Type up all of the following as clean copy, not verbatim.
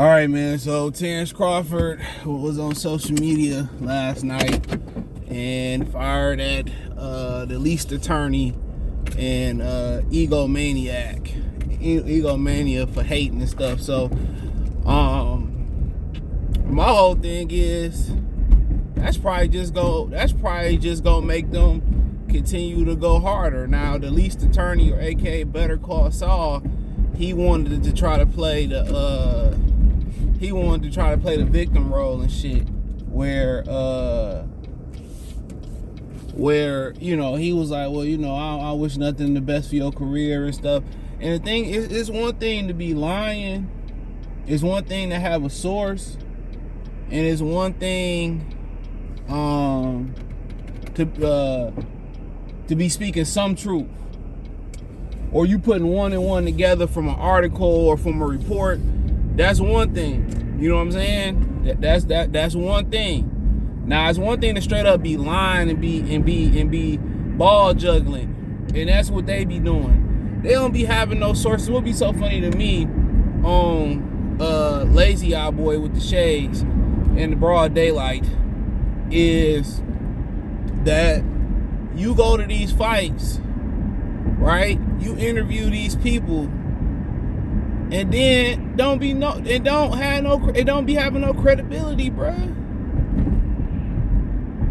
All right, man. So Terence Crawford was on social media last night and fired at the least attorney and egomania for hating and stuff. So my whole thing is that's probably just gonna make them continue to go harder. Now the least attorney, or aka Better Call Saul, he wanted to try to play the victim role and shit, where you know, he was like, well, you know, I wish nothing the best for your career and stuff. And the thing is, it's one thing to be lying, it's one thing to have a source, and it's one thing to be speaking some truth, or you putting one and one together from an article or from a report. That's one thing. You know what I'm saying? That's one thing. Now it's one thing to straight up be lying and be ball juggling, and that's what they be doing. They don't be having no sources. What be so funny to me on Lazy Eye Boy with the shades in the broad daylight is that you go to these fights, right? You interview these people, and then it don't be having no credibility, bruh.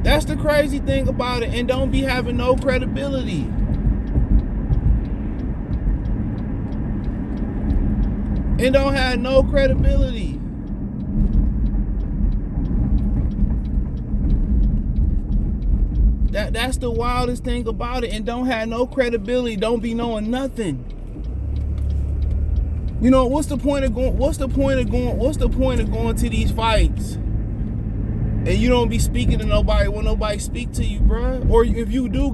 That's the crazy thing about it, and don't be having no credibility. And don't have no credibility. That's the wildest thing about it, and don't have no credibility. Don't be knowing nothing. You know, what's the point of going to these fights and you don't be speaking to nobody when nobody speak to you, bruh? Or if you do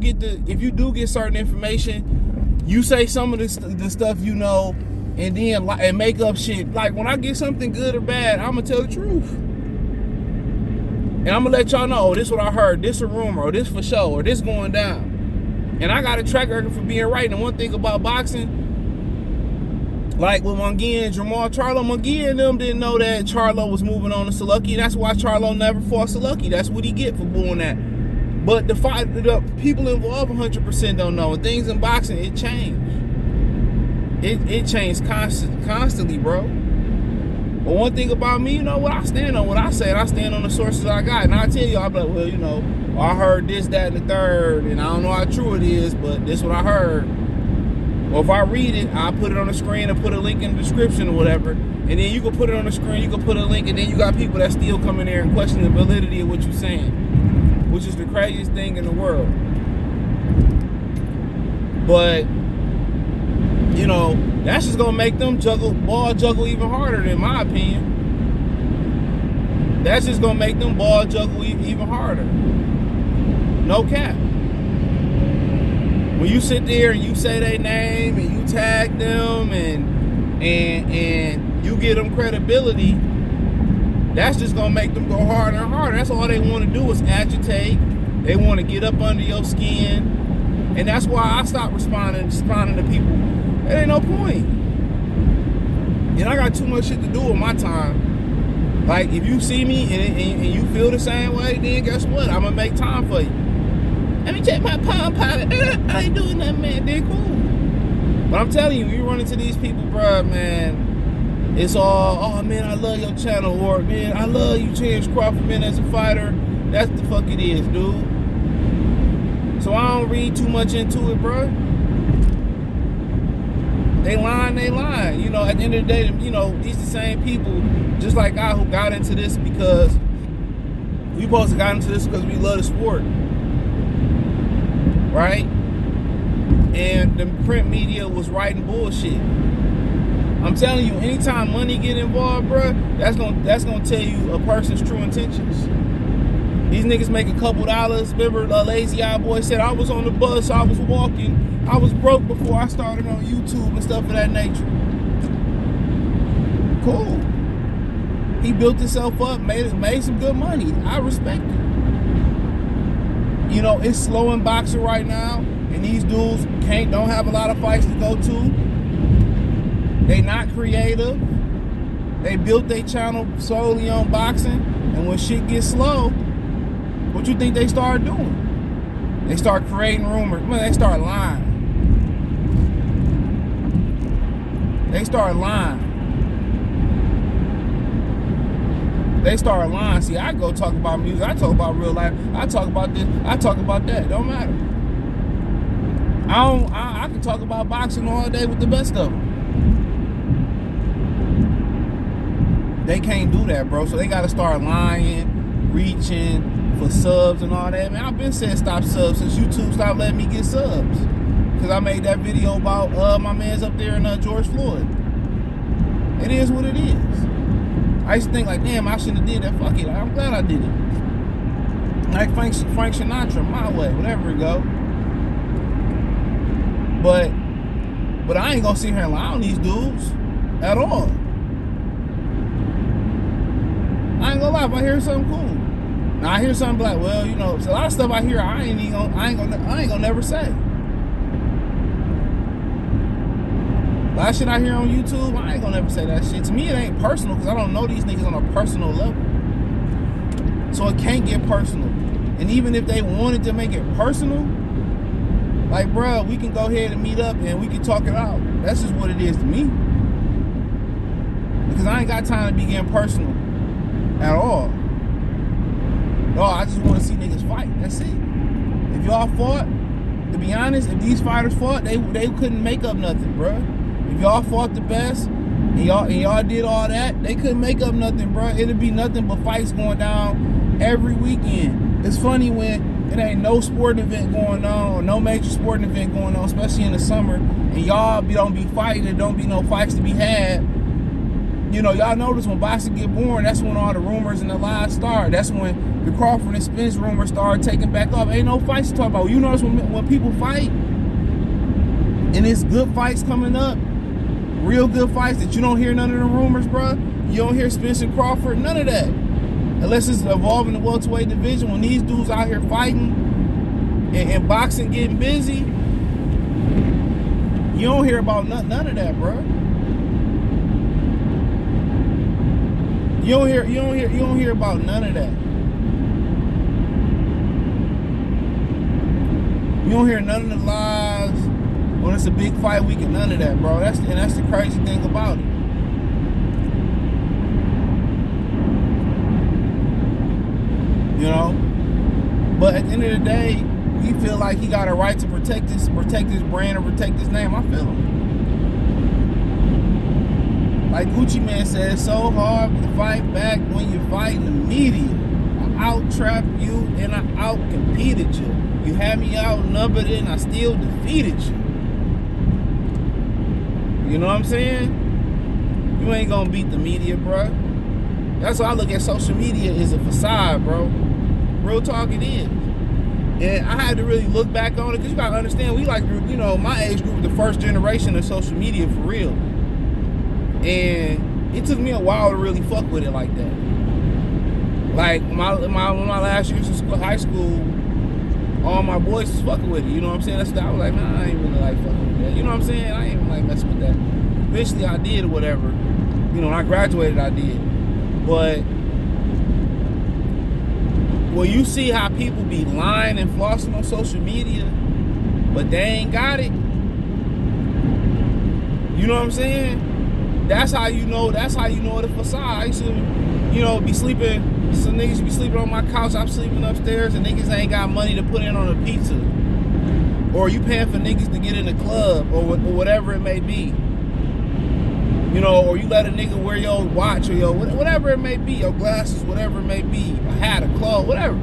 get certain information, you say some of the stuff you know, and then make up shit. Like, when I get something good or bad, I'm gonna tell the truth, and I'm gonna let y'all know, oh, this is what I heard, this a rumor, or this for show, or this going down. And I got a track record for being right. And one thing about boxing, like with Munguia and Jamal Charlo, Munguia and them didn't know that Charlo was moving on to Saluki. That's why Charlo never fought Saluki. That's what he get for doing that. But the people involved 100% don't know. And things in boxing, it changed. It changed constantly, bro. But one thing about me, you know what I stand on, what I say, and I stand on the sources I got. And I tell you, I'll be like, well, you know, I heard this, that, and the third, and I don't know how true it is, but this is what I heard. Or if I read it, I'll put it on the screen and put a link in the description or whatever. And then you can put it on the screen, you can put a link, and then you got people that still come in there and question the validity of what you're saying, which is the craziest thing in the world. But, you know, that's just gonna make them ball juggle even harder, in my opinion. That's just gonna make them ball juggle even harder. No cap. When you sit there and you say their name and you tag them and you give them credibility, that's just gonna make them go harder and harder. That's all they want to do is agitate. They want to get up under your skin, and that's why I stopped responding to people. There ain't no point. And I got too much shit to do with my time. Like, if you see me and you feel the same way, then guess what? I'm gonna make time for you. Let me check my palm pilot. I ain't doing nothing, man. They're cool. But I'm telling you, you run into these people, bruh, man, it's all, oh, man, I love your channel, or, man, I love you, Terence Crawford, man, as a fighter. That's the fuck it is, dude. So I don't read too much into it, bruh. They lying. You know, at the end of the day, you know, these the same people, just like I, who got into this because we supposed to got into this because we love the sport. Right? And the print media was writing bullshit. I'm telling you, anytime money get involved, bruh, that's gonna tell you a person's true intentions. These niggas make a couple dollars. Remember, Lazy Eye Boy said, I was on the bus, I was walking, I was broke before I started on YouTube and stuff of that nature. Cool. He built himself up, made some good money. I respect it. You know, it's slow in boxing right now, and these dudes don't have a lot of fights to go to. They not creative. They built their channel solely on boxing, and when shit gets slow, what you think they start doing? They start creating rumors. Man, they start lying. They start lying. They start lying. See, I go talk about music. I talk about real life. I talk about this. I talk about that. Don't matter. I can talk about boxing all day with the best of them. They can't do that, bro. So they got to start lying, reaching for subs and all that. Man, I've been saying stop subs since YouTube stopped letting me get subs. Because I made that video about my man's up there in George Floyd. It is what it is. I used to think like, damn, I shouldn't have did that. Fuck it. I'm glad I did it. Like Frank Sinatra, my way, whatever it go. But I ain't gonna sit here and lie on these dudes at all. I ain't gonna lie. If I hear something cool, now I hear something like, well, you know, so a lot of stuff I hear, I ain't gonna never say. A lot of shit I hear on YouTube, I ain't gonna never say that shit. To me, it ain't personal because I don't know these niggas on a personal level. So it can't get personal. And even if they wanted to make it personal, like, bro, we can go ahead and meet up and we can talk it out. That's just what it is to me. Because I ain't got time to be getting personal at all. No, I just want to see niggas fight. That's it. If y'all fought, to be honest, if these fighters fought, they couldn't make up nothing, bro. If y'all fought the best and y'all did all that, they couldn't make up nothing, bro. It'd be nothing but fights going down every weekend. It's funny when it ain't no sporting event going on or no major sporting event going on, especially in the summer, and y'all don't be fighting, there don't be no fights to be had. You know, y'all notice when boxing get boring, that's when all the rumors and the lies start. That's when the Crawford and Spence rumors start taking back off. Ain't no fights to talk about. You notice when people fight, and it's good fights coming up, real good fights that you don't hear none of the rumors, bro. You don't hear Spence and Crawford, none of that. Unless it's evolving the welterweight division, when these dudes out here fighting and boxing getting busy, you don't hear about none of that, bro. You don't hear about none of that. You don't hear none of the lies when it's a big fight weekend, none of that, bro. That's the crazy thing about it. You know? But at the end of the day, he feel like he got a right to protect his brand or protect his name. I feel him. Like Gucci Man said, it's so hard to fight back when you're fighting the media. I out-trapped you and I out-competed you. You had me outnumbered and I still defeated you. You know what I'm saying? You ain't gonna beat the media, bro. That's why I look at social media as a facade, bro. Real talk, it is. And I had to really look back on it because you gotta understand, we like, you know, my age group was the first generation of social media for real. And it took me a while to really fuck with it like that. Like my last years in school, high school, all my boys was fucking with it. You know what I'm saying? That's what I was like, nah, I ain't really like fucking with that. You know what I'm saying? I ain't even like messing with that. Eventually I did or whatever. You know, when I graduated, I did. But when you see how people be lying and flossing on social media, but they ain't got it, you know what I'm saying? That's how you know the facade. I used to, you know, be sleeping, some niggas be sleeping on my couch, I'm sleeping upstairs, and niggas ain't got money to put in on a pizza. Or you paying for niggas to get in the club, or whatever it may be. You know, or you let a nigga wear your watch, or your, whatever it may be, your glasses, whatever it may be, a hat, a clothes, whatever.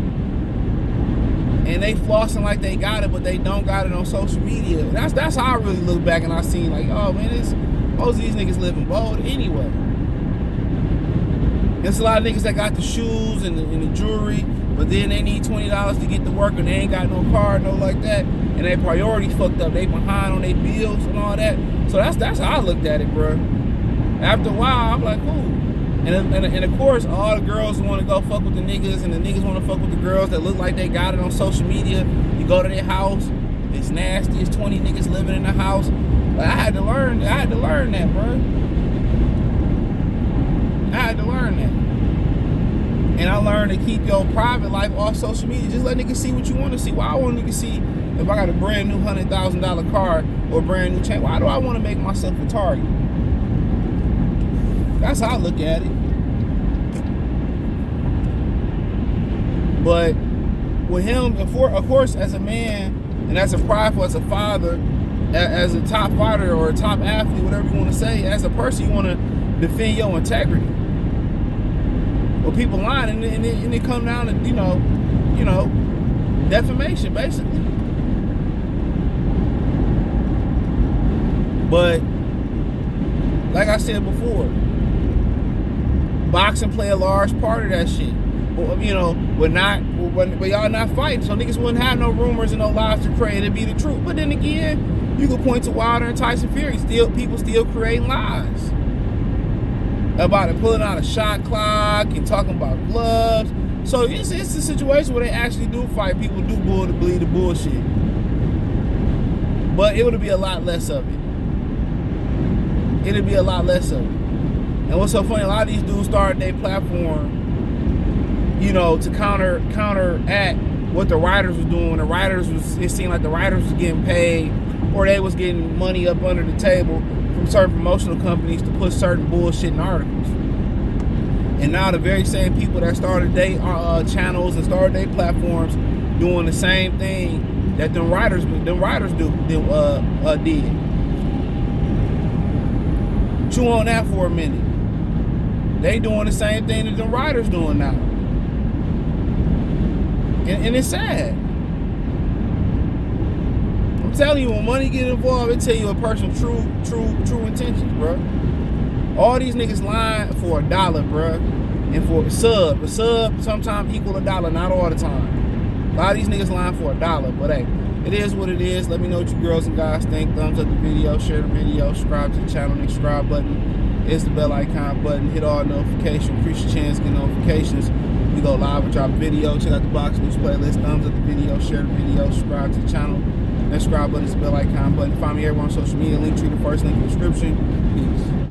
And they flossing like they got it, but they don't got it on social media. That's how I really look back and I seen like, oh man, most of these niggas living bold anyway. There's a lot of niggas that got the shoes and the jewelry, but then they need $20 to get to work and they ain't got no car, no like that, and they priorities fucked up. They behind on their bills and all that. So that's how I looked at it, bro. After a while, I'm like, ooh. And of course, all the girls want to go fuck with the niggas, and the niggas want to fuck with the girls that look like they got it on social media. You go to their house, it's nasty, it's 20 niggas living in the house. But I had to learn that, bro. learned that. And I learned to keep your private life off social media. Just let niggas see what you want to see. Why I want niggas see if I got a brand new $100,000 car or a brand new chain? Why do I want to make myself a target? That's how I look at it. But with him, of course, as a man and as a prideful, as a father, as a top fighter or a top athlete, whatever you want to say, as a person, you want to defend your integrity. Well, people lying, and it come down to you know, defamation, basically. But like I said before, boxing play a large part of that shit. Well, you know, but y'all not fighting, so niggas wouldn't have no rumors and no lies to create. It'd be the truth. But then again, you could point to Wilder and Tyson Fury. People still creating lies about it, pulling out a shot clock and talking about gloves. So it's a situation where they actually do fight. People do believe the bullshit, but it would be a lot less of it. It'd be a lot less of it. And what's so funny? A lot of these dudes started their platform, you know, to counteract what the writers was doing. It seemed like the writers was getting paid, or they was getting money up under the table from certain promotional companies to put certain bullshit in articles. And now the very same people that started their channels and started their platforms doing the same thing that them writers did. Chew on that for a minute. They doing the same thing that them writers doing now. And it's sad. I'm telling you, when money get involved, it tell you a person's true intentions, bro. All these niggas lying for $1, bro, and for a sub sometimes equal $1, not all the time. A lot of these niggas lying for $1, but hey, it is what it is. Let me know what you girls and guys think. Thumbs up the video, share the video, subscribe to the channel, and subscribe button. It's the bell icon button. Hit all notifications. Increase your chance to get notifications. We go live and drop a video. Check out the box news playlist. Thumbs up the video, share the video, subscribe to the channel. That subscribe button is the bell icon button. Find me everywhere on social media. Link tree, the first link in the description. Peace.